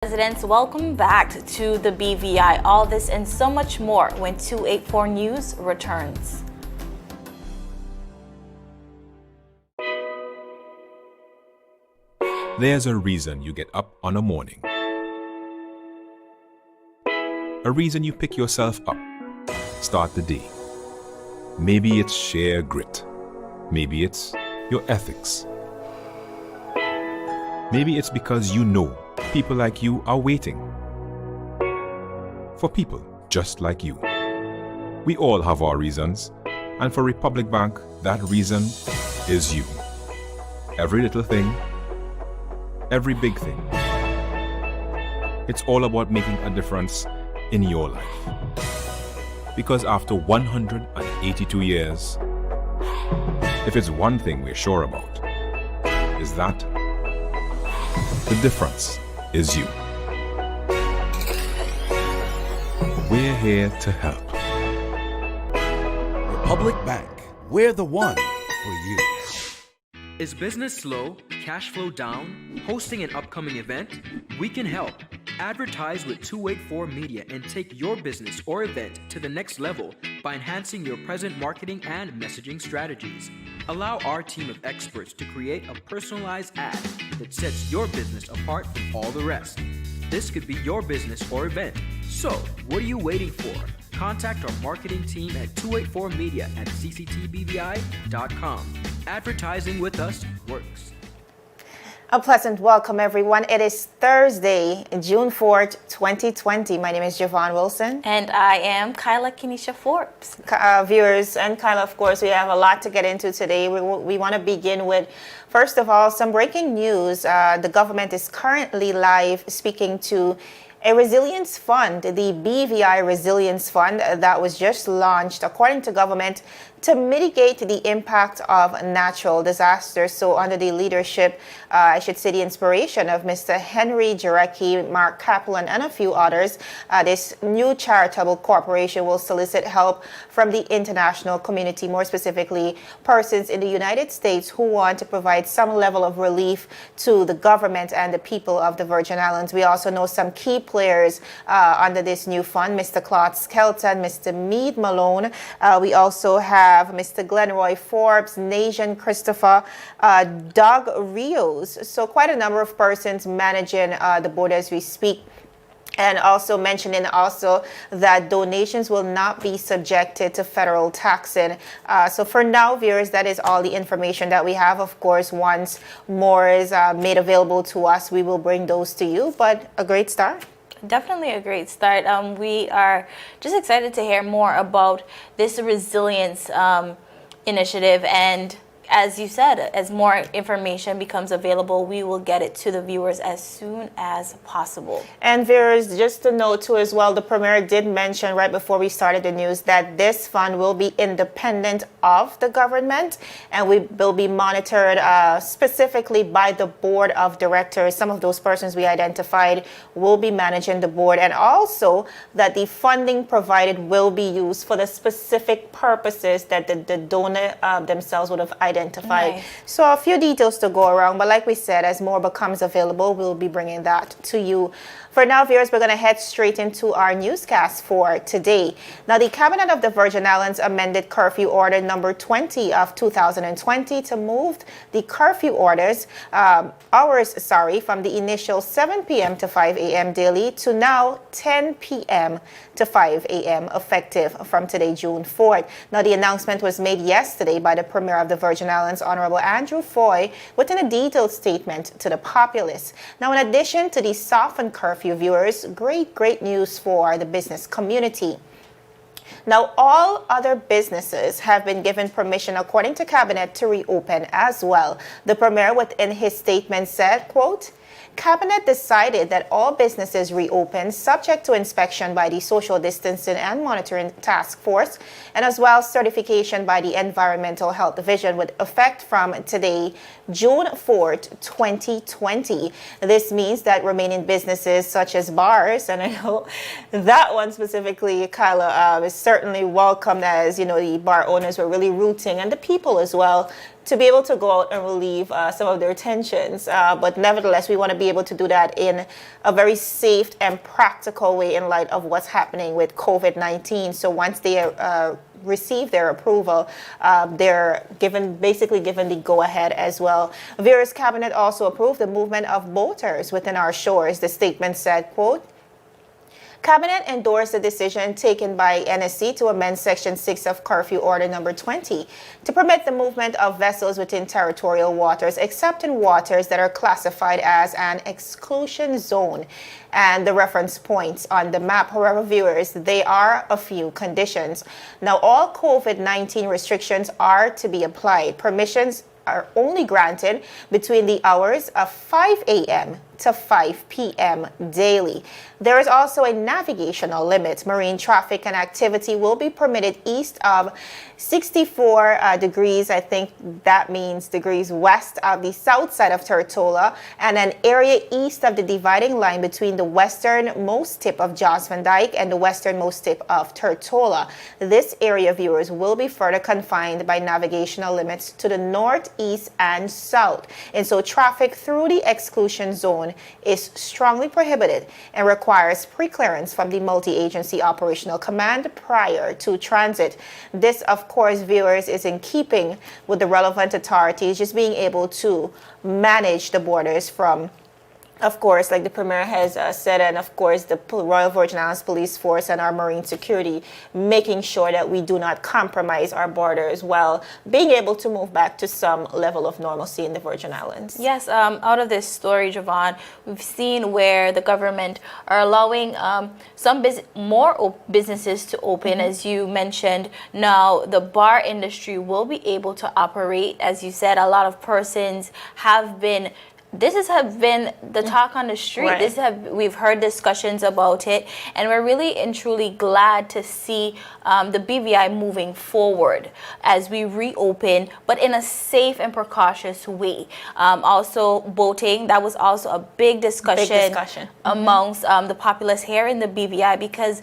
Residents, welcome back to the BVI. All this and so much more when 284 News returns. There's a reason you get up on a morning. A reason you pick yourself up, start the day. Maybe it's sheer grit. Maybe it's your ethics. Maybe it's because you know people like you are waiting for people just like you. We all have our reasons, and for Republic Bank, that reason is you. Every little thing, every big thing. It's all about making a difference in your life. Because after 182 years, if it's one thing we're sure about, is that the difference is you. We're here to help. Republic Bank, we're the one for you. Is business slow, cash flow down, hosting an upcoming event? We can help. Advertise with 284 Media and take your business or event to the next level by enhancing your present marketing and messaging strategies. Allow our team of experts to create a personalized ad that sets your business apart from all the rest. This could be your business or event. So, what are you waiting for? Contact our marketing team at 284media@cctbvi.com. Advertising with us works. A pleasant welcome, everyone. It is Thursday, June 4th, 2020. My name is Javon Wilson. And I am Kyla Kenesha Forbes. Viewers and Kyla, of course, we have a lot to get into today. We want to begin with, first of all, some breaking news. The government is currently live speaking to a resilience fund, the BVI Resilience Fund, that was just launched, according to government, to mitigate the impact of natural disasters. So under the leadership, I should say the inspiration of Mr. Henry Jarecki, Mark Kaplan, and a few others, this new charitable corporation will solicit help from the international community, more specifically persons in the United States who want to provide some level of relief to the government and the people of the Virgin Islands. We also know some key players under this new fund, Mr. Claude Skelton, Mr. Meade Malone. We also have Mr. Glenroy Forbes, Najan Christopher, Doug Rios. So quite a number of persons managing the board as we speak. And also mentioning also that donations will not be subjected to federal taxing. So for now, viewers, that is all the information that we have. Of course, once more is made available to us, we will bring those to you. But a great start. Definitely a great start. We are just excited to hear more about this resilience initiative, and as you said, as more information becomes available, we will get it to the viewers as soon as possible. And viewers, just to note too as well, the Premier did mention right before we started the news that this fund will be independent of the government and we will be monitored specifically by the board of directors. Some of those persons we identified will be managing the board, and also that the funding provided will be used for the specific purposes that the donor themselves would have identified. Nice. So a few details to go around, but like we said, as more becomes available, we'll be bringing that to you. For now, viewers, we're going to head straight into our newscast for today. Now, the Cabinet of the Virgin Islands amended curfew order number 20 of 2020 to move the curfew hours from the initial 7 p.m. to 5 a.m. daily to now 10 p.m. to 5 a.m. effective from today, June 4th. Now, the announcement was made yesterday by the Premier of the Virgin Islands, Honorable Andrew Foy, within a detailed statement to the populace. Now, in addition to the softened curfew, viewers, great news for the business community. Now, all other businesses have been given permission, according to Cabinet, to reopen as well. The Premier, within his statement, said, quote, Cabinet decided that all businesses reopen subject to inspection by the Social Distancing and Monitoring Task Force, and as well certification by the Environmental Health Division with effect from today, June 4th, 2020. This means that remaining businesses such as bars, and I know that one specifically, Kyla, is certainly welcomed, as you know, the bar owners were really rooting, and the people as well, to be able to go out and relieve some of their tensions. But nevertheless, we want to be able to do that in a very safe and practical way in light of what's happening with COVID-19. So once they receive their approval, they're basically given the go-ahead as well. Vera's cabinet also approved the movement of boaters within our shores. The statement said, quote, Cabinet endorsed the decision taken by NSC to amend Section 6 of Curfew Order Number 20 to permit the movement of vessels within territorial waters, except in waters that are classified as an exclusion zone. And the reference points on the map, however, viewers, they are a few conditions. Now, all COVID-19 restrictions are to be applied. Permissions are only granted between the hours of 5 a.m. to 5 p.m. daily. There is also a navigational limit. Marine traffic and activity will be permitted east of 64 degrees, I think that means degrees west of the south side of Tortola, and an area east of the dividing line between the westernmost tip of Jos Van Dyke and the westernmost tip of Tortola. This area, viewers, will be further confined by navigational limits to the north, east, and south. And so traffic through the exclusion zone is strongly prohibited and requires pre-clearance from the Multi-Agency Operational Command prior to transit. This, of course, viewers, is in keeping with the relevant authorities just being able to manage the borders from, of course, like the Premier has said, and of course the Royal Virgin Islands Police Force and our Marine Security, making sure that we do not compromise our borders while being able to move back to some level of normalcy in the Virgin Islands. Yes, out of this story, Javon, we've seen where the government are allowing more businesses to open, as you mentioned. Now, the bar industry will be able to operate. As you said, a lot of persons have been this has been the talk on the street. Right. We've heard discussions about it, and we're really and truly glad to see the BVI moving forward as we reopen, but in a safe and precautious way. Also, boating, that was also a big discussion amongst the populace here in the BVI, because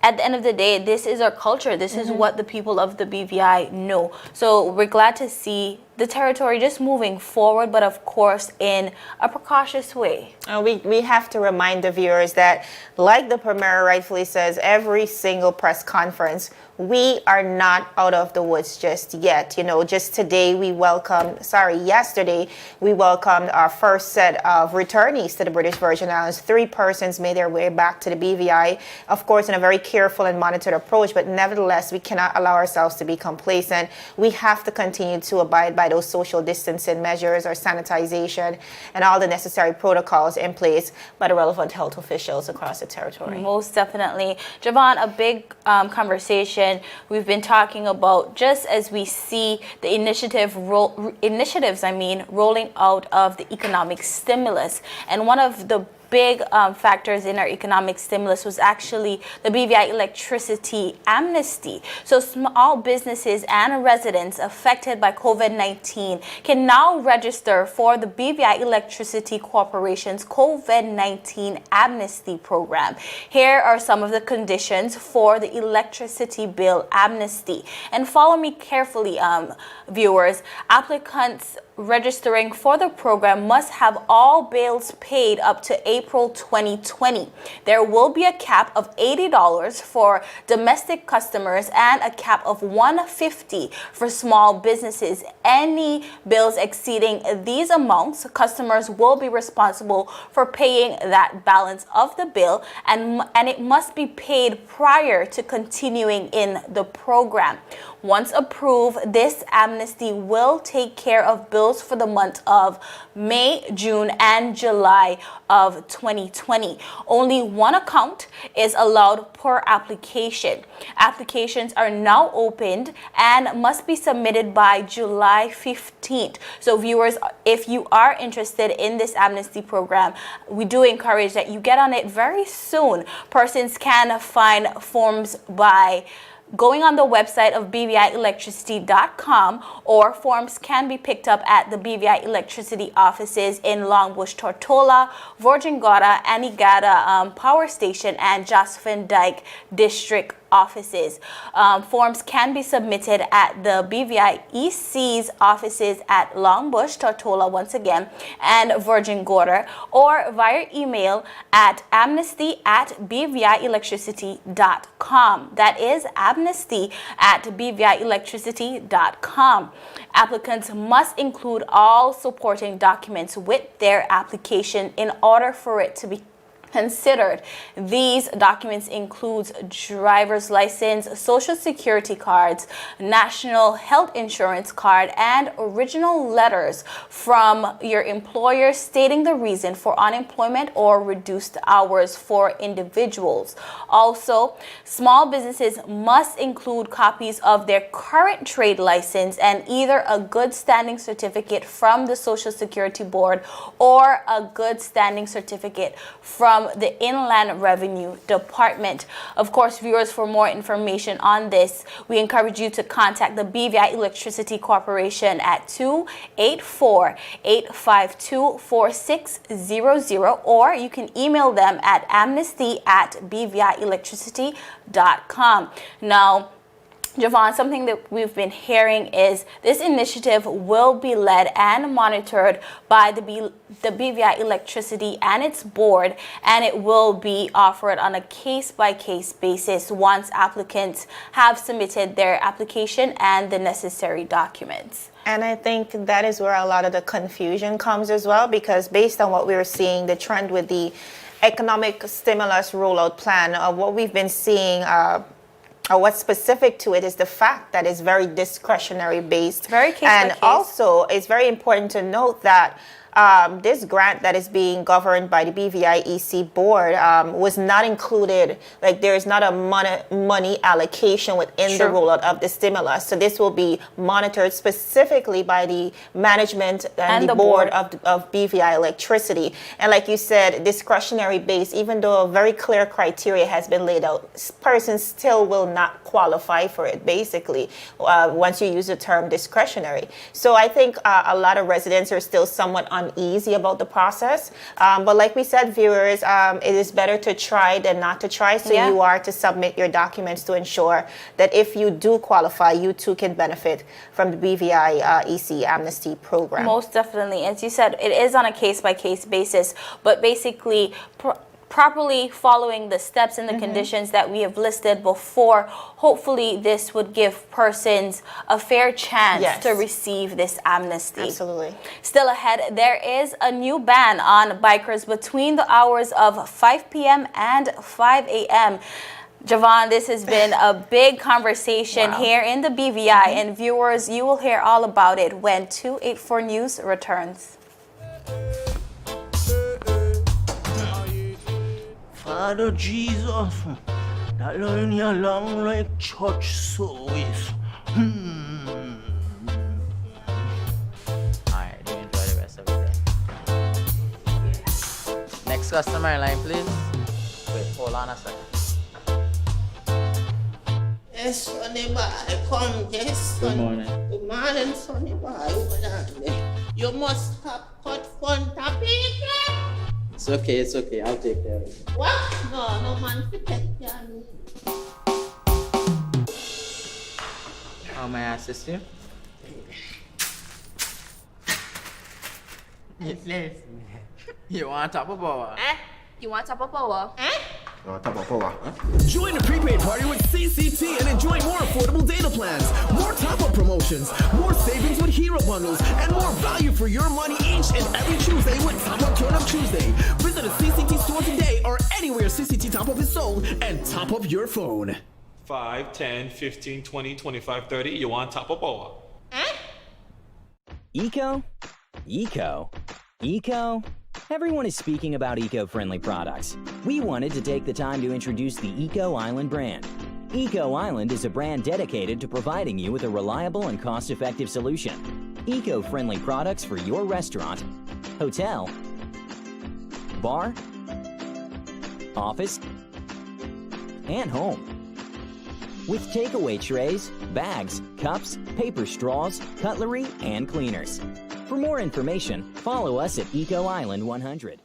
at the end of the day, this is our culture. This is what the people of the BVI know. So we're glad to see the territory just moving forward, but of course in a precautious way. We have to remind the viewers that, like the Premier rightfully says, every single press conference, we are not out of the woods just yet. You know, just yesterday we welcomed our first set of returnees to the British Virgin Islands. 3 persons made their way back to the BVI, of course, in a very careful and monitored approach, but nevertheless, we cannot allow ourselves to be complacent. We have to continue to abide by those social distancing measures or sanitization and all the necessary protocols in place by the relevant health officials across the territory. Most definitely. Javon, a big conversation we've been talking about, just as we see the initiatives rolling out of the economic stimulus. And one of the big factors in our economic stimulus was actually the BVI Electricity amnesty. So small businesses and residents affected by COVID-19 can now register for the BVI Electricity Corporation's COVID-19 amnesty program. Here are some of the conditions for the electricity bill amnesty. And follow me carefully, viewers. Applicants registering for the program must have all bills paid up to April 2020. There will be a cap of $80 for domestic customers and a cap of $150 for small businesses. Any bills exceeding these amounts, customers will be responsible for paying that balance of the bill, and it must be paid prior to continuing in the program. Once approved, this amnesty will take care of bills for the month of May, June, and July of 2020. Only one account is allowed per application. Applications are now opened and must be submitted by July 15th. So viewers, if you are interested in this amnesty program, we do encourage that you get on it very soon. Persons can find forms by going on the website of BVIElectricity.com, or forms can be picked up at the BVI Electricity offices in Longbush, Tortola, Virgin Gorda, Anegada Power Station, and Jos Van Dyke District offices. Forms can be submitted at the BVI EC's offices at Longbush, Tortola once again, and Virgin Gorder, or via email at amnesty@bvielectricity.com. That is amnesty@bvielectricity.com. Applicants must include all supporting documents with their application in order for it to be considered. These documents includes driver's license, social security cards, national health insurance card, and original letters from your employer stating the reason for unemployment or reduced hours for individuals. Also, small businesses must include copies of their current trade license and either a good standing certificate from the Social Security Board or a good standing certificate from the Inland Revenue Department. Of course, viewers, for more information on this, we encourage you to contact the BVI Electricity Corporation at 284-852-4600, or you can email them at amnesty@bvielectricity.com. Now, Javon, something that we've been hearing is this initiative will be led and monitored by the BVI Electricity and its board, and it will be offered on a case-by-case basis once applicants have submitted their application and the necessary documents. And I think that is where a lot of the confusion comes as well, because based on what we were seeing, the trend with the economic stimulus rollout plan, what we've been seeing, what's specific to it is the fact that it's very discretionary based. Very case by and case. Also, it's very important to note that this grant that is being governed by the BVI EC board was not included, like there is not a money allocation within the rollout of the stimulus. So this will be monitored specifically by the management and the board of BVI Electricity. And like you said, discretionary based, even though a very clear criteria has been laid out, persons still will not qualify for it, basically, once you use the term discretionary. So I think a lot of residents are still somewhat uneasy about the process, but like we said, viewers, it is better to try than not to try, so you are to submit your documents to ensure that if you do qualify, you too can benefit from the BVI EC amnesty program. Most definitely. As you said, it is on a case-by-case basis, but basically properly following the steps and the conditions that we have listed before, hopefully this would give persons a fair chance to receive this amnesty. Absolutely. Still ahead, there is a new ban on bikers between the hours of 5 p.m. and 5 a.m. Javon, this has been a big conversation here in the BVI, and viewers, you will hear all about it when 284 News returns. Father Jesus, that line here long like church service. Alright, do enjoy the rest of the day. Next customer line, please. Wait, hold on a second. Yes, Sonny boy, come, yes, son. Good morning. Good morning, Sonny boy. Hold on there. You must have cut front of people. It's okay, I'll take care of it. What? No man, forget you. How may I assist you? You want top of power? You want top of power? Join the prepaid party with CCT and enjoy more affordable data plans, more top-up promotions, more savings with hero bundles, and more value for your money each and every Tuesday with Top Up Turn Up Tuesday. Visit a CCT store today or anywhere CCT Top Up is sold and top up your phone. 5, 10, 15, 20, 25, 30. You want top of power? Eco? Eco? Eco? Everyone is speaking about eco-friendly products. We wanted to take the time to introduce the Eco Island brand. Eco Island is a brand dedicated to providing you with a reliable and cost-effective solution. Eco-friendly products for your restaurant, hotel, bar, office, and home. With takeaway trays, bags, cups, paper straws, cutlery, and cleaners. For more information, follow us at Eco Island 100.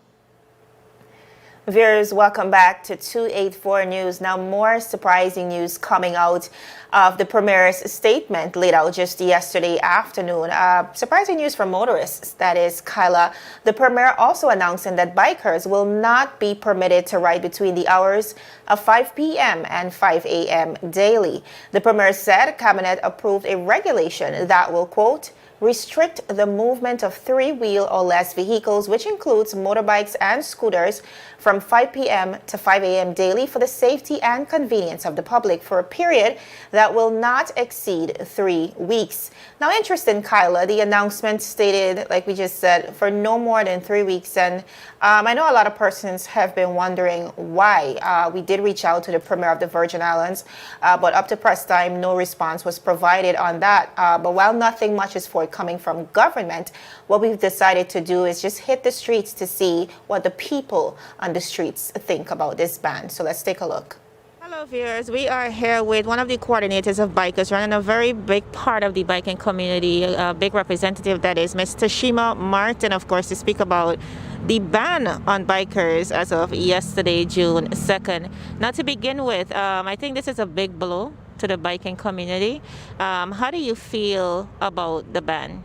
Viewers, welcome back to 284 News. Now, more surprising news coming out of the Premier's statement laid out just yesterday afternoon. Surprising news for motorists, that is, Kyla. The Premier also announcing that bikers will not be permitted to ride between the hours of 5 p.m. and 5 a.m. daily. The Premier said Cabinet approved a regulation that will, quote, restrict the movement of three-wheel or less vehicles, which includes motorbikes and scooters, from 5 p.m. to 5 a.m. daily for the safety and convenience of the public for a period that will not exceed 3 weeks. Now, interesting, Kyla, the announcement stated, like we just said, for no more than 3 weeks. And I know a lot of persons have been wondering why. We did reach out to the Premier of the Virgin Islands, but up to press time, no response was provided on that. But while nothing much is forthcoming from government, what we've decided to do is just hit the streets to see what the people on the streets think about this ban. So let's take a look. Hello viewers, we are here with one of the coordinators of bikers running a very big part of the biking community, a big representative, that is Mr. Shima Martin, of course, to speak about the ban on bikers as of yesterday, June 2nd. Now, to begin with, I think this is a big blow to the biking community. How do you feel about the ban?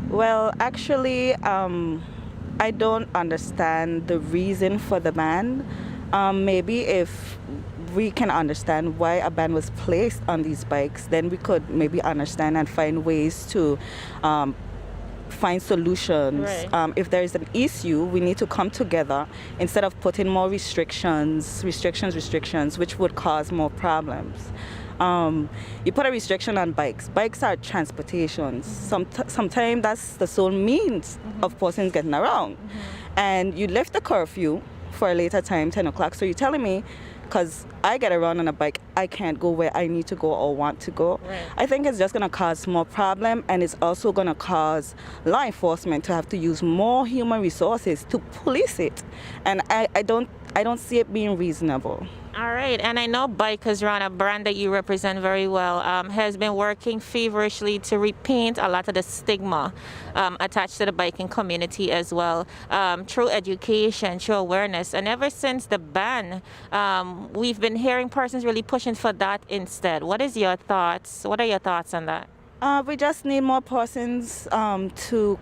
Well, actually, I don't understand the reason for the ban. Maybe if we can understand why a ban was placed on these bikes, then we could maybe understand and find ways to find solutions. Right. If there is an issue, we need to come together instead of putting more restrictions, which would cause more problems. You put a restriction on bikes. Bikes are transportations. Sometimes that's the sole means of persons getting around. And you lift the curfew for a later time, 10 o'clock. So you're telling me, because I get around on a bike, I can't go where I need to go or want to go. Right. I think it's just going to cause more problem, and it's also going to cause law enforcement to have to use more human resources to police it. And I don't see it being reasonable. All right, and I know Bikers Run, a brand that you represent very well, has been working feverishly to repaint a lot of the stigma attached to the biking community as well, through education, through awareness. And ever since the ban, we've been hearing persons really pushing for that instead. What is your thoughts? What are your thoughts on that? We just need more persons to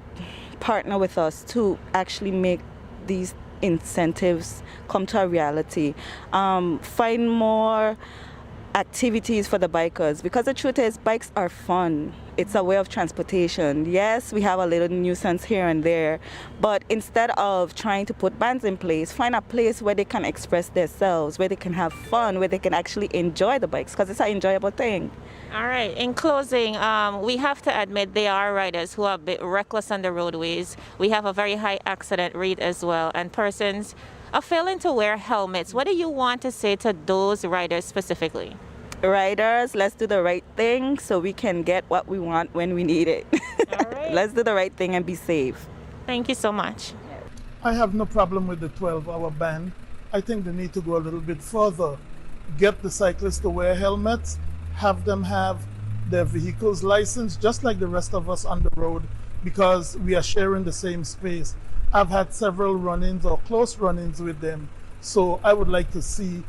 partner with us to actually make these incentives come to a reality. Find more activities for the bikers, because the truth is bikes are fun. It's a way of transportation. Yes, we have a little nuisance here and there, but instead of trying to put bans in place, find a place where they can express themselves, where they can have fun, where they can actually enjoy the bikes, because it's an enjoyable thing. All right. In closing, we have to admit there are riders who are a bit reckless on the roadways. We have a very high accident rate as well, and persons are failing to wear helmets. What do you want to say to those riders specifically? Riders, let's do the right thing so we can get what we want when we need it. All right. Let's do the right thing and be safe. Thank you so much. I have no problem with the 12-hour ban. I think they need to go a little bit further. Get the cyclists to wear helmets, have them have their vehicles licensed just like the rest of us on the road, because we are sharing the same space. I've had several run-ins or close run-ins with them, so I would like to see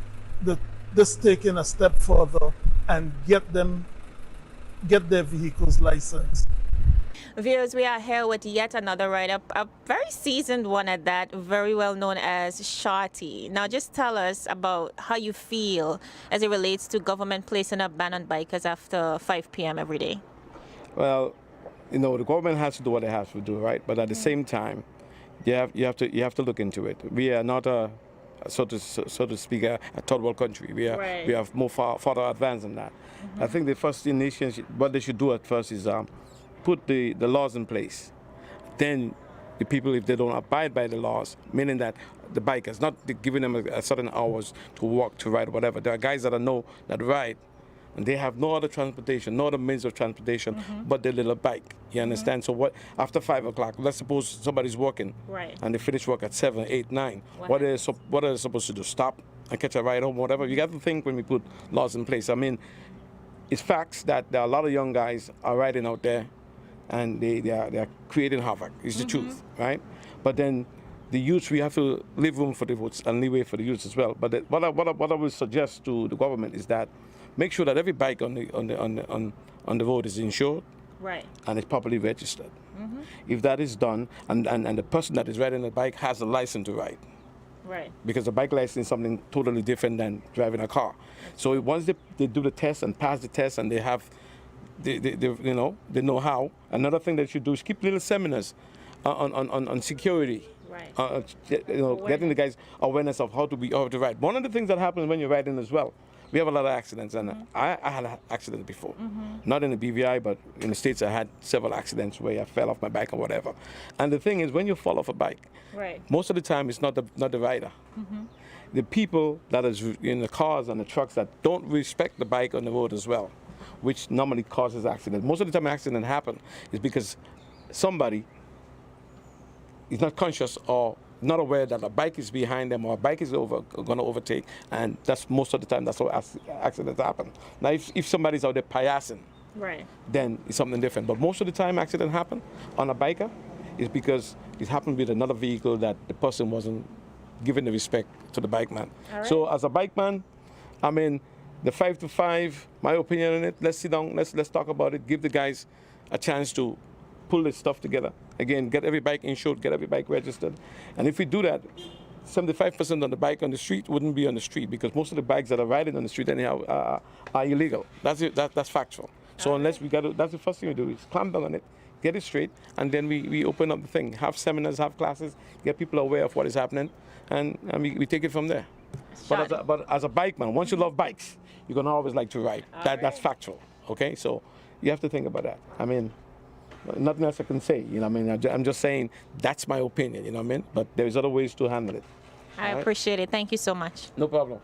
this taken a step further and get their vehicles licensed. Viewers, we are here with yet another rider, a very seasoned one at that, very well known as Shorty. Now, just tell us about how you feel as it relates to government placing a ban on bikers after 5 p.m. every day. Well, the government has to do what they have to do, right? But at the same time, you have to look into it. We are not so to speak, a third world country. We are more further advanced than that. I think the first nation, what they should do at first is put the laws in place. Then the people, if they don't abide by the laws, meaning that the bikers, not giving them a certain hours to walk, to ride, whatever. There are guys that ride, and they have no other transportation, no other means of transportation but their little bike. You understand? So what? After 5 o'clock, let's suppose somebody's working, and they finish work at 7, 8, 9. What are they supposed to do? Stop and catch a ride home, whatever? You got to think when we put laws in place. I mean, it's facts that there are a lot of young guys are riding out there, and they are creating havoc. It's the truth, right? But then the youths, we have to leave room for the votes and leeway for the youths as well. But what I would suggest to the government is that make sure that every bike on the road is insured, Right. and is properly registered. If that is done, and the person that is riding the bike has a license to ride, Right. because a bike license is something totally different than driving a car. So once they do the test and pass the test, and they have they know how. Another thing that you do is keep little seminars on security. Right. Getting the guys awareness of how to ride. One of the things that happens when you're riding as well, we have a lot of accidents, and I had an accident before. Not in the BVI, but in the States I had several accidents where I fell off my bike or whatever. And the thing is, when you fall off a bike, Right. most of the time it's not the rider. The people that is in the cars and the trucks that don't respect the bike on the road as well, which normally causes accidents. Most of the time an accident happen is because somebody is not conscious or not aware that a bike is behind them or a bike is going to overtake, and that's most of the time that's how accidents happen. Now, if somebody's out there payasing, Right. then it's something different. But most of the time accident happen on a biker is because it happened with another vehicle that the person wasn't giving the respect to the bike man. All right. So as a bike man, I mean, the 5 to 5, my opinion on it, let's sit down, let's talk about it, give the guys a chance to pull this stuff together. Again, get every bike insured, get every bike registered. And if we do that, 75% of the bike on the street wouldn't be on the street, because most of the bikes that are riding on the street anyhow are illegal. That's factual. So unless that's the first thing we do, is clamp down on it, get it straight, and then we open up the thing, have seminars, have classes, get people aware of what is happening, and we take it from there. But as a bike man, once you love bikes, you're gonna always like to ride. That's factual. Okay, so you have to think about that. I mean, nothing else I can say. You know what I mean? I'm just saying that's my opinion. You know what I mean? But there's other ways to handle it. I appreciate it. Thank you so much. No problem.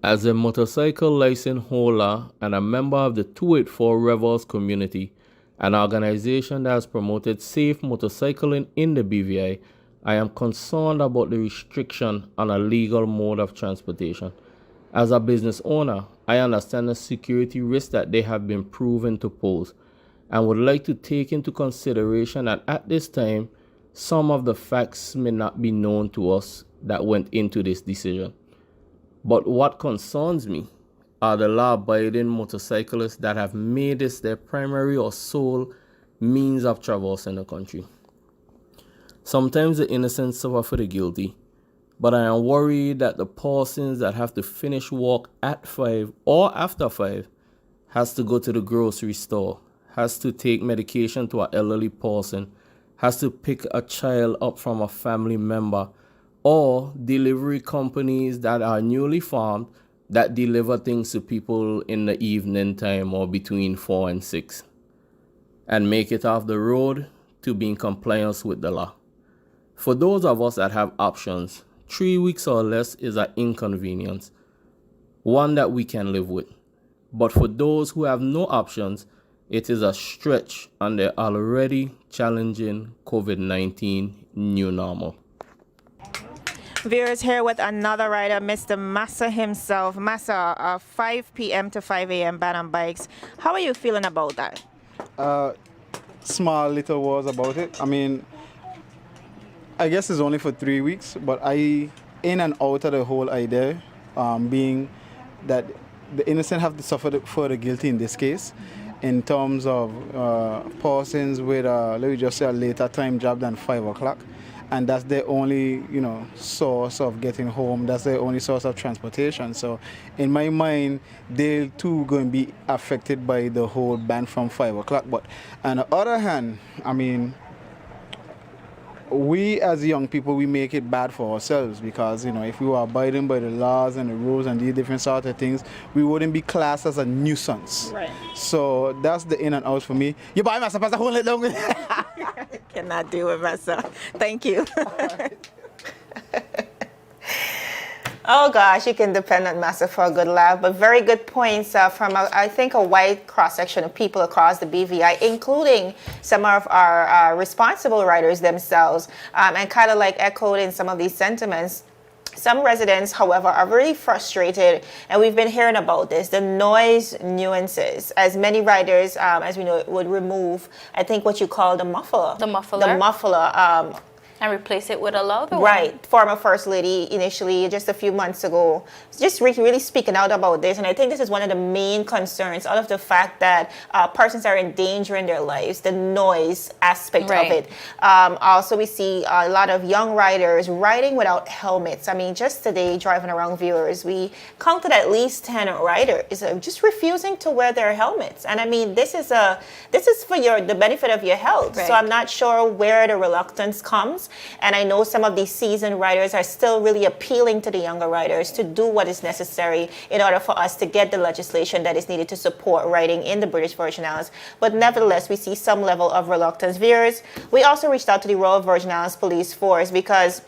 As a motorcycle license holder and a member of the 284 Rebels community, an organization that has promoted safe motorcycling in the BVI, I am concerned about the restriction on a legal mode of transportation. As a business owner, I understand the security risks that they have been proven to pose, and would like to take into consideration that at this time, some of the facts may not be known to us that went into this decision. But what concerns me are the law-abiding motorcyclists that have made this their primary or sole means of traversing the country. Sometimes the innocent suffer for the guilty, but I am worried that the persons that have to finish work at 5 or after 5 has to go to the grocery store, has to take medication to an elderly person, has to pick a child up from a family member, or delivery companies that are newly formed that deliver things to people in the evening time or between 4 and 6, and make it off the road to be in compliance with the law. For those of us that have options, 3 weeks or less is an inconvenience, one that we can live with. But for those who have no options, it is a stretch on their already challenging COVID-19 new normal. Viewers here with another rider, Mr. Massa himself. Massa, 5 p.m. to 5 a.m. ban on bikes. How are you feeling about that? Small little words about it. I mean, I guess it's only for 3 weeks, but in and out of the whole idea being that the innocent have to suffer for the guilty in this case, in terms of persons with, let me just say, a later time job than 5 o'clock. And that's their only, source of getting home. That's their only source of transportation. So in my mind, they too going to be affected by the whole ban from 5 o'clock. But on the other hand, I mean, we as young people, we make it bad for ourselves because, if we were abiding by the laws and the rules and these different sort of things, we wouldn't be classed as a nuisance. Right. So that's the in and out for me. You buy myself as a whole long. Cannot do it, Massa. Thank you. Oh gosh, you can depend on Massa for a good laugh, but very good points from, I think, a wide cross-section of people across the BVI, including some of our responsible riders themselves, and kind of like echoed in some of these sentiments. Some residents, however, are really frustrated, and we've been hearing about this, the noise nuances, as many riders, as we know, would remove, I think, what you call the muffler. The muffler. The muffler. And replace it with a louder one. Right. Former First Lady initially, just a few months ago, just really speaking out about this. And I think this is one of the main concerns, out of the fact that persons are endangering their lives, the noise aspect of it. Also, we see a lot of young riders riding without helmets. I mean, just today, driving around, viewers, we counted at least 10 riders just refusing to wear their helmets. And I mean, this is for the benefit of your health. Right. So I'm not sure where the reluctance comes. And I know some of these seasoned riders are still really appealing to the younger riders to do what is necessary in order for us to get the legislation that is needed to support riding in the British Virgin Islands. But nevertheless, we see some level of reluctance. Viewers, we also reached out to the Royal Virgin Islands Police Force, because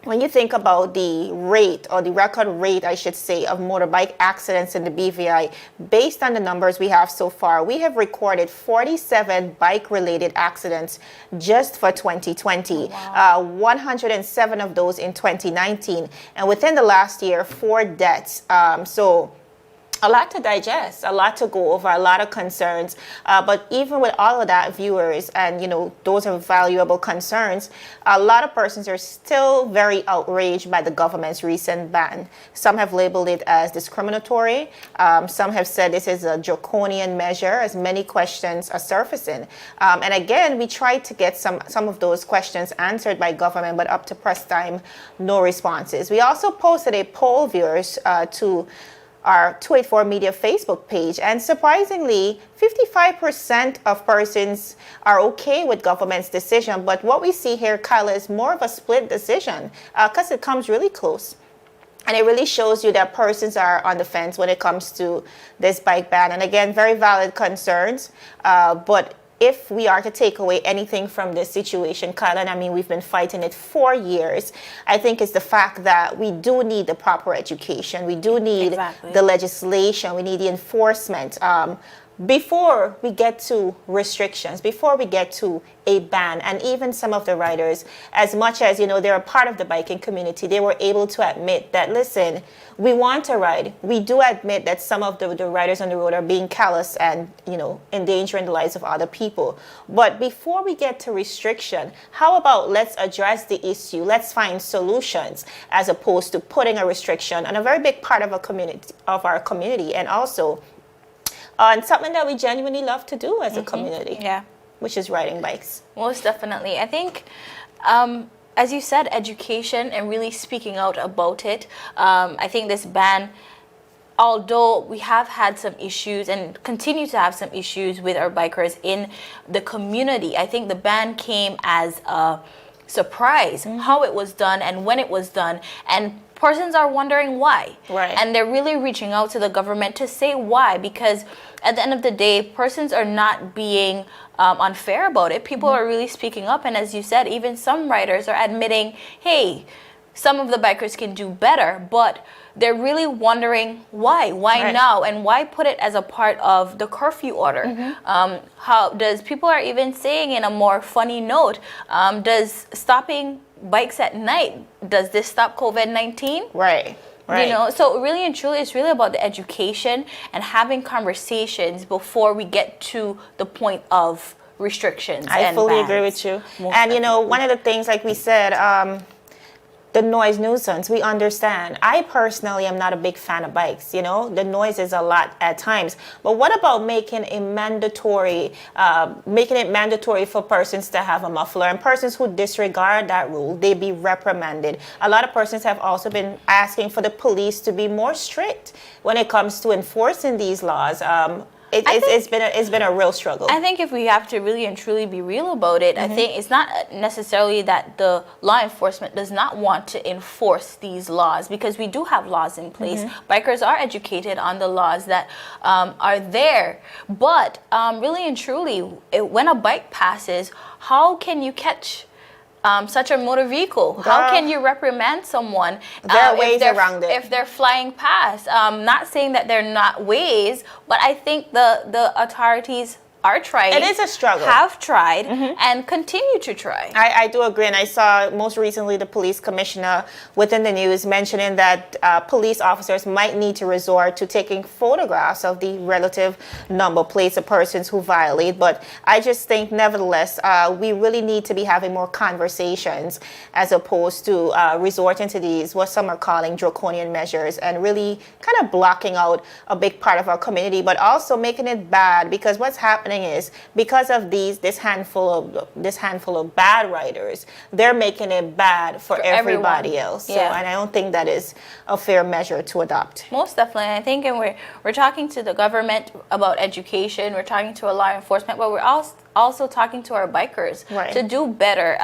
when you think about the rate, or the record rate, I should say, of motorbike accidents in the BVI, based on the numbers we have so far, we have recorded 47 bike-related accidents just for 2020. 107 of those in 2019. And within the last year, 4 deaths. So a lot to digest, a lot to go over, a lot of concerns. But even with all of that, viewers, and those are valuable concerns, a lot of persons are still very outraged by the government's recent ban. Some have labeled it as discriminatory. Some have said this is a draconian measure, as many questions are surfacing. And again, we tried to get some of those questions answered by government, but up to press time, no responses. We also posted a poll, viewers, to our 284 Media Facebook page, and surprisingly, 55% of persons are okay with government's decision. But what we see here, Kyla, is more of a split decision, because it comes really close. And it really shows you that persons are on the fence when it comes to this bike ban. And again, very valid concerns, but if we are to take away anything from this situation, Kyla, and I mean, we've been fighting it for years, I think it's the fact that we do need the proper education. We do need the legislation. We need the enforcement. Before we get to restrictions, before we get to a ban. And even some of the riders, as much as they're a part of the biking community, they were able to admit that, listen, we want to ride. We do admit that some of the riders on the road are being callous and endangering the lives of other people. But before we get to restriction, how about let's address the issue, let's find solutions, as opposed to putting a restriction on a very big part of our community, and also on something that we genuinely love to do as a community, which is riding bikes. Most definitely. I think, as you said, education and really speaking out about it. I think this ban, although we have had some issues and continue to have some issues with our bikers in the community, I think the ban came as a surprise, how it was done and when it was done. And persons are wondering why. Right. And they're really reaching out to the government to say why, because at the end of the day, persons are not being unfair about it. People are really speaking up. And as you said, even some riders are admitting, hey, some of the bikers can do better, but they're really wondering why now, and why put it as a part of the curfew order. How does, people are even saying in a more funny note, does stopping bikes at night, does this stop COVID-19? Right. So really and truly, it's really about the education and having conversations before we get to the point of restrictions. I fully agree with you. And one of the things, like we said, the noise nuisance, we understand. I personally am not a big fan of bikes. The noise is a lot at times. But what about making it mandatory for persons to have a muffler, and persons who disregard that rule, they be reprimanded. A lot of persons have also been asking for the police to be more strict when it comes to enforcing these laws. It's been a real struggle. I think if we have to really and truly be real about it, I think it's not necessarily that the law enforcement does not want to enforce these laws, because we do have laws in place. Bikers are educated on the laws that are there. But really and truly, when a bike passes, how can you catch such a motor vehicle? How can you reprimand someone if they're flying past? Not saying that they're not ways, but I think the authorities are trying. It is a struggle. Have tried and continue to try. I do agree, and I saw most recently the police commissioner within the news mentioning that police officers might need to resort to taking photographs of the relative number plates of persons who violate. But I just think, nevertheless, we really need to be having more conversations as opposed to resorting to these, what some are calling draconian measures, and really kind of blocking out a big part of our community, but also making it bad, because what's happening is, because of this handful of bad riders, they're making it bad for everybody else. So, and I don't think that is a fair measure to adopt. Most definitely. I think, and we're talking to the government about education, we're talking to law enforcement, but we're also talking to our bikers to do better.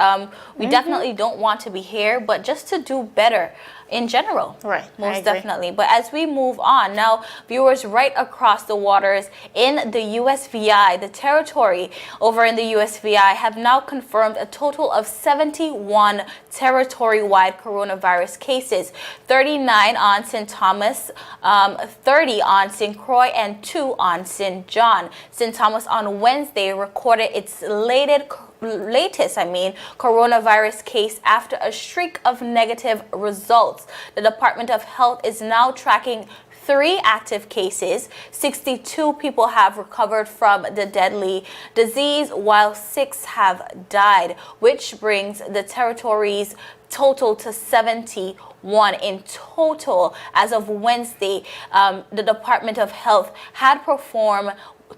We definitely don't want to be here, but just to do better in general. Most definitely. But as we move on, now viewers right across the waters in the USVI, the territory over in the USVI, have now confirmed a total of 71 territory-wide coronavirus cases, 39 on St. Thomas, 30 on St. Croix, and 2 on St. John. St. Thomas on Wednesday recorded its latest coronavirus case after a streak of negative results. The Department of Health is now tracking 3 active cases. 62 people have recovered from the deadly disease, while 6 have died, which brings the territory's total to 71 in total. As of Wednesday, the Department of Health had performed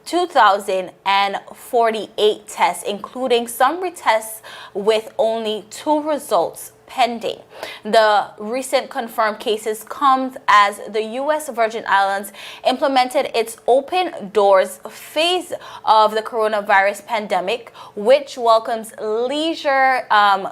2,048 tests, including some retests with only 2 results pending. The recent confirmed cases comes as the U.S. Virgin Islands implemented its open doors phase of the coronavirus pandemic, which welcomes leisure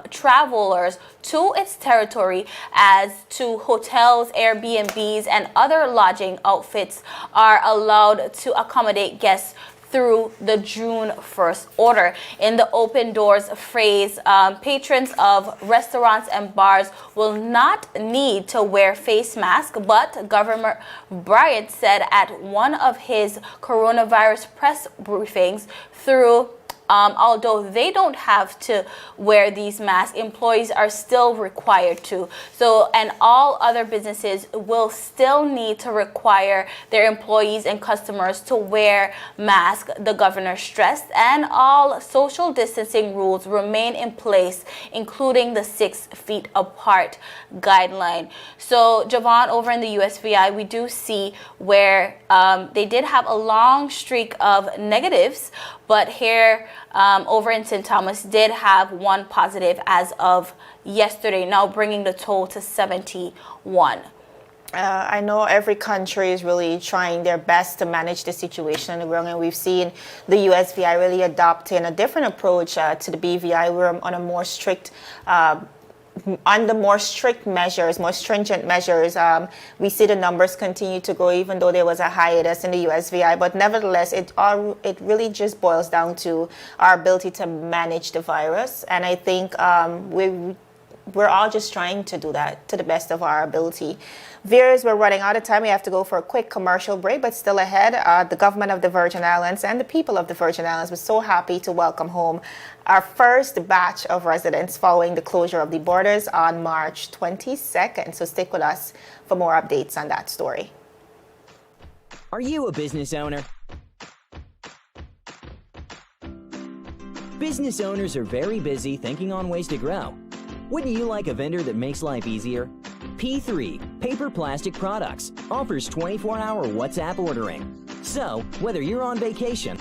travelers to its territory, as to hotels, Airbnbs, and other lodging outfits are allowed to accommodate guests through the June 1st order. In the open doors phrase, patrons of restaurants and bars will not need to wear face masks, but Governor Bryant said at one of his coronavirus press briefings, although they don't have to wear these masks, employees are still required to. So, and all other businesses will still need to require their employees and customers to wear masks, the governor stressed, and all social distancing rules remain in place, including the 6 feet apart guideline. So, Javon, over in the USVI, we do see where they did have a long streak of negatives, but here over in St. Thomas did have 1 positive as of yesterday, now bringing the total to 71. I know every country is really trying their best to manage the situation on the ground, and we've seen the USVI really adopting a different approach to the BVI. We're on a more strict under more strict measures, more stringent measures. We see the numbers continue to grow, even though there was a hiatus in the USVI. But nevertheless, it really just boils down to our ability to manage the virus. And I think we're all just trying to do that to the best of our ability. Viewers, we're running out of time. We have to go for a quick commercial break, but still ahead, the government of the Virgin Islands and the people of the Virgin Islands were so happy to welcome home our first batch of residents following the closure of the borders on March 22nd. So stick with us for more updates on that story. Are you a business owner? Business owners are very busy thinking on ways to grow. Wouldn't you like a vendor that makes life easier? P3 Paper Plastic Products offers 24-hour WhatsApp ordering. So, whether you're on vacation,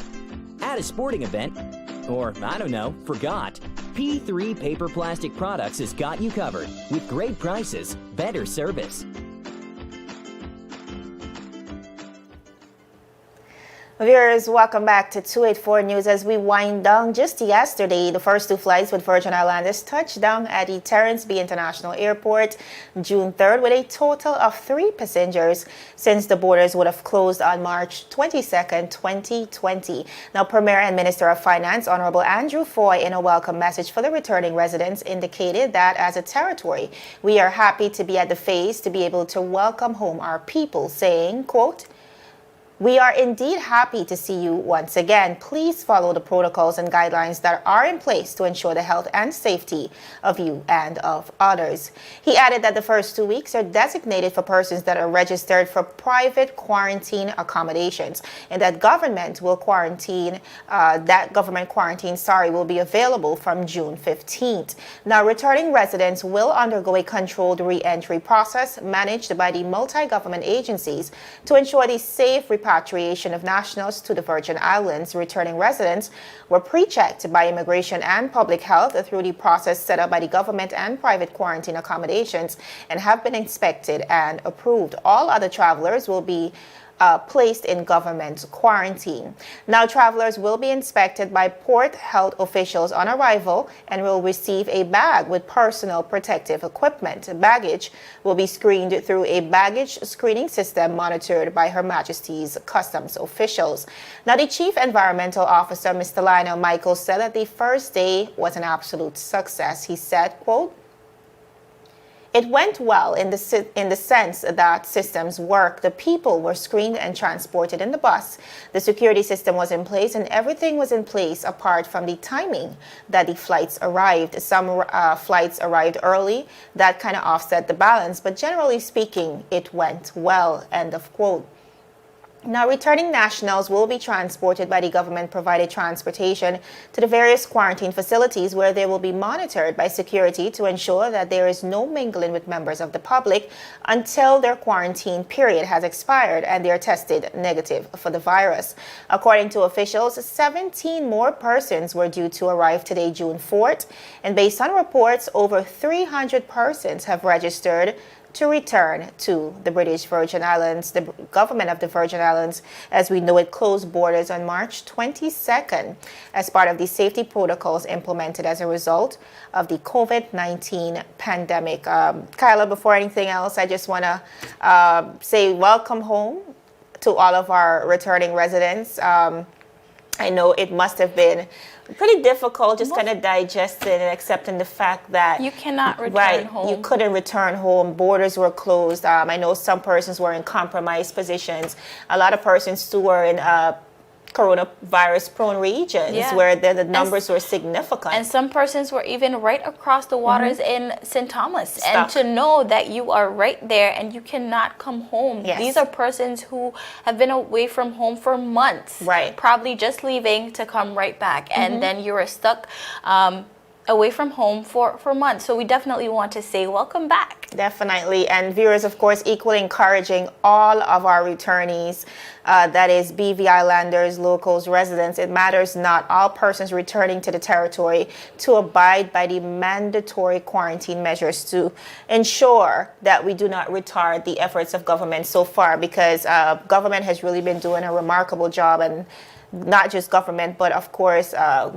at a sporting event, or, I don't know, forgot, P3 Paper Plastic Products has got you covered with great prices, better service. Viewers, welcome back to 284 News. As we wind down, just yesterday, the first 2 flights with Virgin Islanders touched down at the Terrence B International Airport June 3rd with a total of 3 passengers, since the borders would have closed on March 22nd, 2020. Now, Premier and Minister of Finance, Honorable Andrew Foy, in a welcome message for the returning residents, indicated that as a territory, we are happy to be at the phase to be able to welcome home our people, saying, quote, We are indeed happy to see you once again. Please follow the protocols and guidelines that are in place to ensure the health and safety of you and of others. He added that the first 2 weeks are designated for persons that are registered for private quarantine accommodations, and that government quarantine will be available from June 15th. Now, returning residents will undergo a controlled re-entry process managed by the multi-government agencies to ensure the safe repatriation of nationals to the Virgin Islands. Returning residents were pre-checked by Immigration and Public Health through the process set up by the government and private quarantine accommodations and have been inspected and approved. All other travelers will be placed in government quarantine. Now, travelers will be inspected by port health officials on arrival and will receive a bag with personal protective equipment. Baggage will be screened through a baggage screening system monitored by Her Majesty's customs officials. Now, the Chief Environmental Officer, Mr. Lionel Michael, said that the first day was an absolute success. He said, quote, "It went well in the sense that systems work. The people were screened and transported in the bus. The security system was in place and everything was in place apart from the timing that the flights arrived. Some flights arrived early. That kind of offset the balance. But generally speaking, it went well." End of quote. Now, returning nationals will be transported by the government-provided transportation to the various quarantine facilities where they will be monitored by security to ensure that there is no mingling with members of the public until their quarantine period has expired and they are tested negative for the virus. According to officials, 17 more persons were due to arrive today, June 4th, and based on reports, over 300 persons have registered to return to the British Virgin Islands. The government of the Virgin Islands, as we know it, closed borders on March 22nd as part of the safety protocols implemented as a result of the COVID-19 pandemic. Kyla, before anything else, I just want to say welcome home to all of our returning residents. I know it must have been pretty difficult just kind of digesting and accepting the fact that you cannot return home. You couldn't return home. Borders were closed. I know some persons were in compromised positions. A lot of persons too were in coronavirus prone regions where the numbers were significant. And some persons were even right across the waters in St. Thomas. Stuck. And to know that you are right there and you cannot come home. Yes. These are persons who have been away from home for months. Right. Probably just leaving to come right back. And then you were stuck away from home for months. So we definitely want to say welcome back. Definitely. And viewers, of course, equally encouraging all of our returnees, that is BVI landers, locals, residents, it matters not, all persons returning to the territory to abide by the mandatory quarantine measures to ensure that we do not retard the efforts of government so far, because government has really been doing a remarkable job, and not just government, but of course,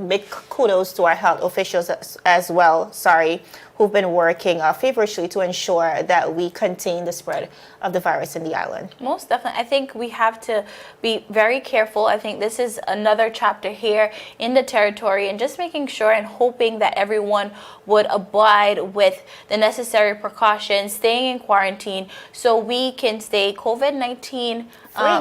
big kudos to our health officials as well, who've been working feverishly to ensure that we contain the spread of the virus in the island. Most definitely. I think we have to be very careful. I think this is another chapter here in the territory, and just making sure and hoping that everyone would abide with the necessary precautions, staying in quarantine, so we can stay COVID-19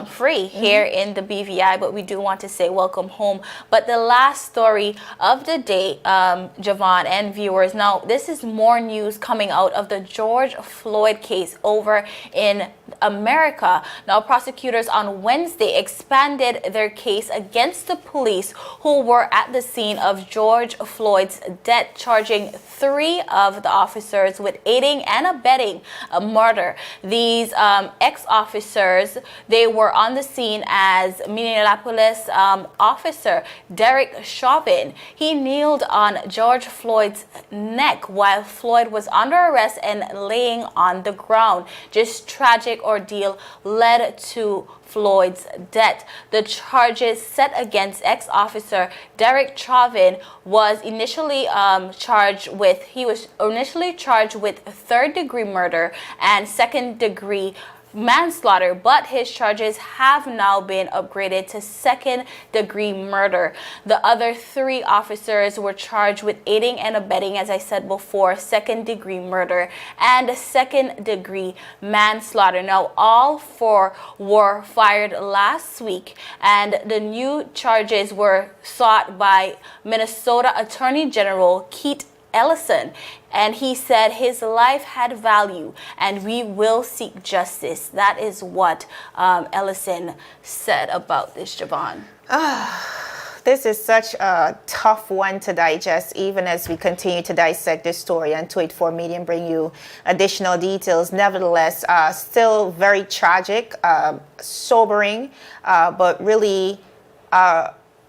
free here in the BVI. But we do want to say welcome home. But the last story of the day, Javon and viewers, now this is more news coming out of the George Floyd case over in America. Now, prosecutors on Wednesday expanded their case against the police who were at the scene of George Floyd's death, charging 3 of the officers with aiding and abetting a murder. These ex-officers, they were on the scene as Minneapolis officer Derek Chauvin. He kneeled on George Floyd's neck while Floyd was under arrest and laying on the ground. Just tragic ordeal led to Floyd's death. The charges set against ex-officer Derek Chauvin was initially charged with 3rd-degree murder and 2nd-degree manslaughter, but his charges have now been upgraded to second-degree murder. The other 3 officers were charged with aiding and abetting, as I said before, second-degree murder and second-degree manslaughter. Now, all 4 were fired last week, and the new charges were sought by Minnesota Attorney General Keith Ellison, and he said his life had value and we will seek justice. That is what Ellison said about this, Javon. This is such a tough one to digest, even as we continue to dissect this story on 284 Media and bring you additional details. Nevertheless, still very tragic, sobering, but really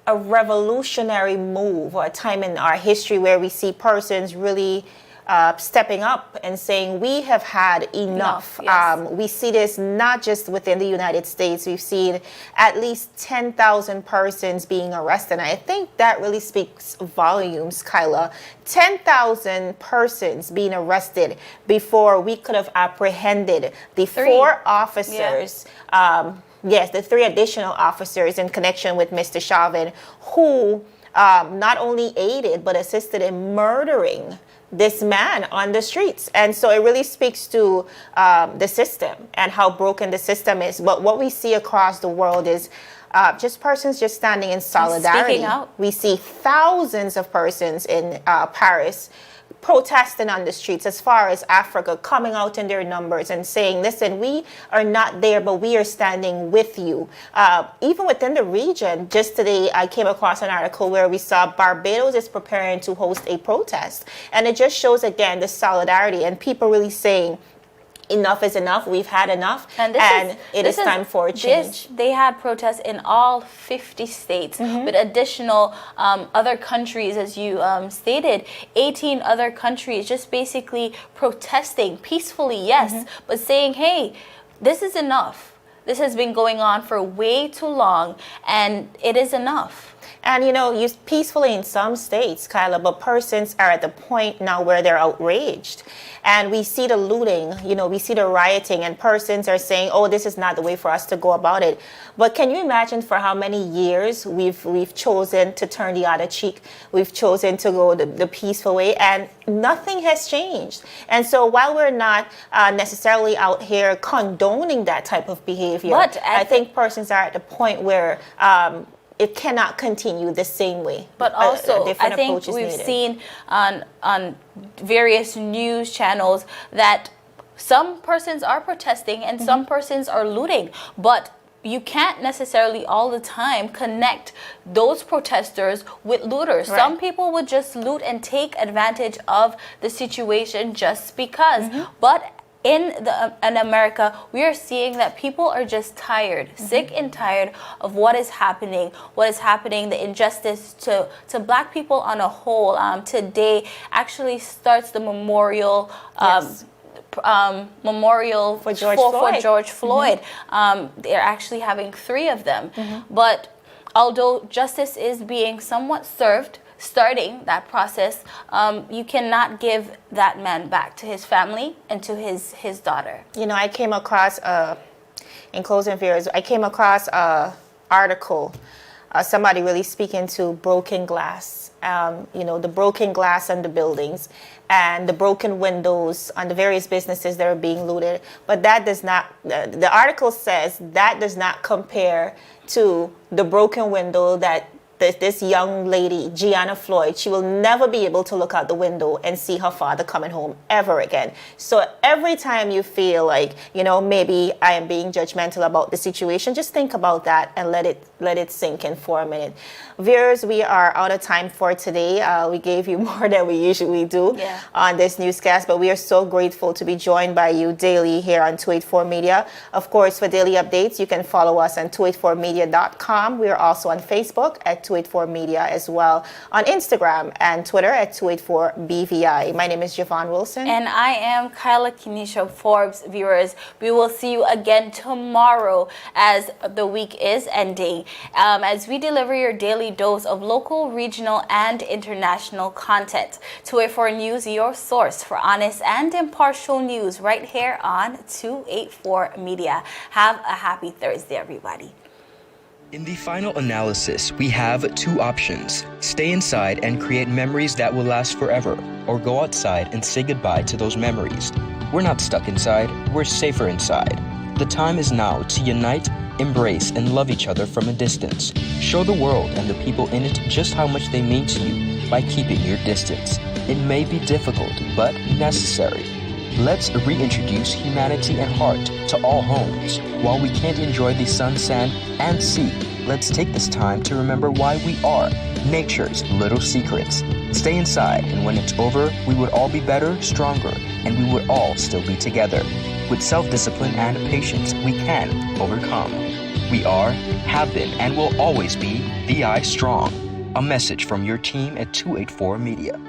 a revolutionary move, or a time in our history where we see persons really stepping up and saying we have had enough. Yes. We see this not just within the United States. We've seen at least 10,000 persons being arrested. And I think that really speaks volumes, Kyla. 10,000 persons being arrested before we could have apprehended the 4 officers. Yeah. Yes, the 3 additional officers in connection with Mr. Chauvin, who not only aided but assisted in murdering this man on the streets. And so it really speaks to the system and how broken the system is. But what we see across the world is just persons just standing in solidarity. Speaking out. We see thousands of persons in Paris protesting on the streets, as far as Africa, coming out in their numbers and saying, listen, we are not there, but we are standing with you. Even within the region, just today I came across an article where we saw Barbados is preparing to host a protest. And it just shows, again, the solidarity and people really saying, enough is enough. We've had enough, and it is time for a change. They had protests in all 50 states with additional other countries, as you stated, 18 other countries just basically protesting peacefully, yes, but saying, hey, this is enough. This has been going on for way too long, and it is enough. And, you know, used peacefully in some states, Kyla, but persons are at the point now where they're outraged. And we see the looting, you know, we see the rioting, and persons are saying, oh, this is not the way for us to go about it. But can you imagine for how many years we've chosen to turn the other cheek? We've chosen to go the peaceful way, and nothing has changed. And so while we're not necessarily out here condoning that type of behavior, but I think persons are at the point where it cannot continue the same way. But also, I think we've seen on various news channels that some persons are protesting and some persons are looting. But you can't necessarily all the time connect those protesters with looters. Right. Some people would just loot and take advantage of the situation just because. But in America, we are seeing that people are just tired, sick and tired of what is happening, the injustice to Black people on a whole. Today actually starts the memorial memorial for George Floyd. They're actually having 3 of them. But although justice is being somewhat served, starting that process, you cannot give that man back to his family and to his daughter. You know, I came across, in closing fears, I came across an article, somebody really speaking to broken glass, you know, the broken glass on the buildings and the broken windows on the various businesses that are being looted. But that does not, the article says that does not compare to the broken window that this young lady, Gianna Floyd, she will never be able to look out the window and see her father coming home ever again. So every time you feel like, you know, maybe I am being judgmental about the situation, just think about that and let it sink in for a minute. Viewers, we are out of time for today. We gave you more than we usually do on this newscast, but we are so grateful to be joined by you daily here on 284 Media. Of course, for daily updates, you can follow us on 284media.com. We are also on Facebook at 284 Media as well on Instagram and Twitter at 284 BVI. My name is Javon Wilson. And I am Kyla Kenesha Forbes. Viewers, we will see you again tomorrow as the week is ending, as we deliver your daily dose of local, regional, and international content. 284 News, your source for honest and impartial news right here on 284 Media. Have a happy Thursday, everybody. In the final analysis, we have two options: stay inside and create memories that will last forever, or go outside and say goodbye to those memories. We're not stuck inside, we're safer inside. The time is now to unite, embrace, and love each other from a distance. Show the world and the people in it just how much they mean to you by keeping your distance. It may be difficult, but necessary. Let's reintroduce humanity and heart to all homes. While we can't enjoy the sun, sand, and sea, let's take this time to remember why we are nature's little secrets. Stay inside, and when it's over, we would all be better, stronger, and we would all still be together. With self-discipline and patience, we can overcome. We are, have been, and will always be VI Strong. A message from your team at 284 Media.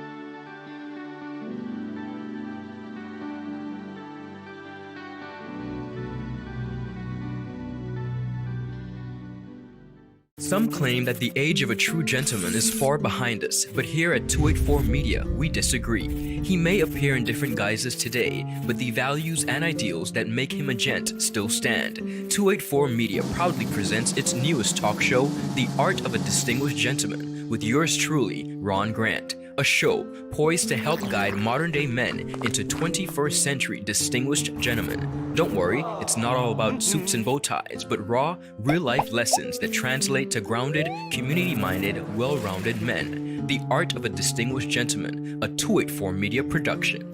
Some claim that the age of a true gentleman is far behind us, but here at 284 Media, we disagree. He may appear in different guises today, but the values and ideals that make him a gent still stand. 284 Media proudly presents its newest talk show, The Art of a Distinguished Gentleman, with yours truly, Ron Grant. A show poised to help guide modern-day men into 21st century distinguished gentlemen. Don't worry, it's not all about suits and bow ties, but raw, real-life lessons that translate to grounded, community-minded, well-rounded men. The Art of a Distinguished Gentleman, a 284 Media production.